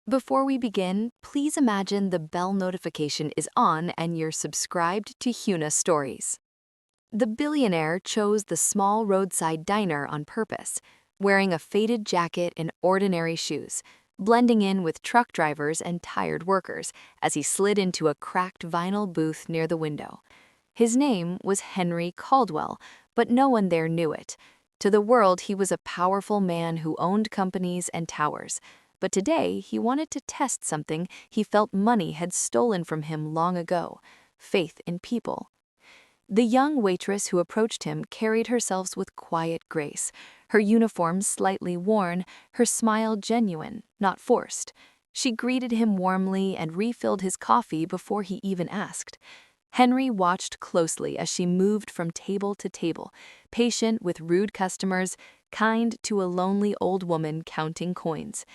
Before we begin, please imagine the bell notification is on and you're subscribed to Huna Stories. The billionaire chose the small roadside diner on purpose, wearing a faded jacket and ordinary shoes, blending in with truck drivers and tired workers as he slid into a cracked vinyl booth near the window. His name was Henry Caldwell, but no one there knew it. To the world, he was a powerful man who owned companies and towers. But today, he wanted to test something he felt money had stolen from him long ago: faith in people. The young waitress who approached him carried herself with quiet grace, her uniform slightly worn, her smile genuine, not forced. She greeted him warmly and refilled his coffee before he even asked. Henry watched closely as she moved from table to table, patient with rude customers, kind to a lonely old woman counting coins.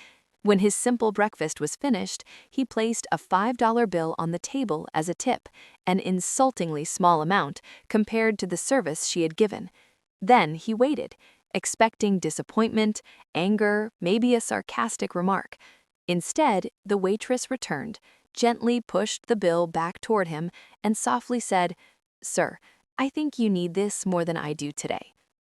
When his simple breakfast was finished, he placed a $5 bill on the table as a tip, an insultingly small amount compared to the service she had given. Then he waited, expecting disappointment, anger, maybe a sarcastic remark. Instead, the waitress returned, gently pushed the bill back toward him, and softly said, "Sir, I think you need this more than I do today."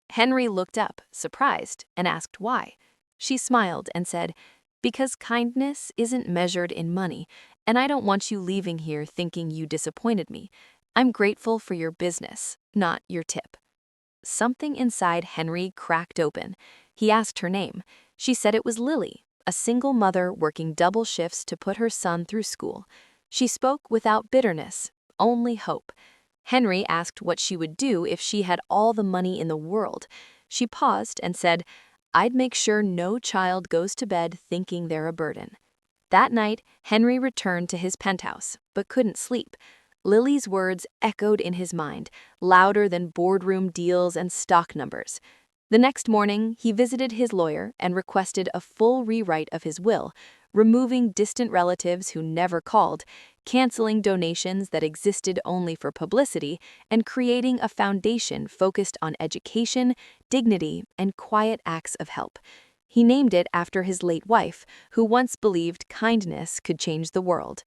Henry looked up, surprised, and asked why. She smiled and said, "Because kindness isn't measured in money, and I don't want you leaving here thinking you disappointed me. I'm grateful for your business, not your tip." Something inside Henry cracked open. He asked her name. She said it was Lily, a single mother working double shifts to put her son through school. She spoke without bitterness, only hope. Henry asked what she would do if she had all the money in the world. She paused and said, "I'd make sure no child goes to bed thinking they're a burden." That night, Henry returned to his penthouse, but couldn't sleep. Lily's words echoed in his mind, louder than boardroom deals and stock numbers. The next morning, he visited his lawyer and requested a full rewrite of his will, removing distant relatives who never called, canceling donations that existed only for publicity, and creating a foundation focused on education, dignity, and quiet acts of help. He named it after his late wife, who once believed kindness could change the world.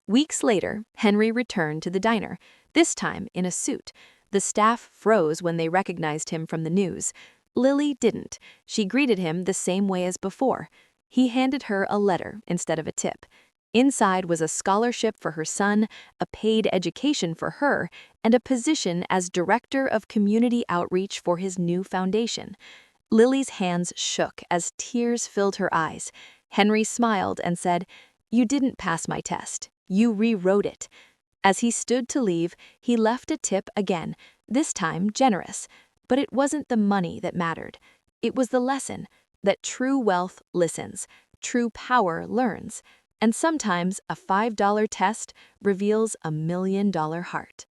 Weeks later, Henry returned to the diner, this time in a suit. The staff froze when they recognized him from the news. Lily didn't. She greeted him the same way as before. He handed her a letter instead of a tip. Inside was a scholarship for her son, a paid education for her, and a position as director of community outreach for his new foundation. Lily's hands shook as tears filled her eyes. Henry smiled and said, "You didn't pass my test. You rewrote it." As he stood to leave, he left a tip again, this time generous. But it wasn't the money that mattered. It was the lesson that true wealth listens, true power learns, and sometimes a $5 test reveals a $1 million heart.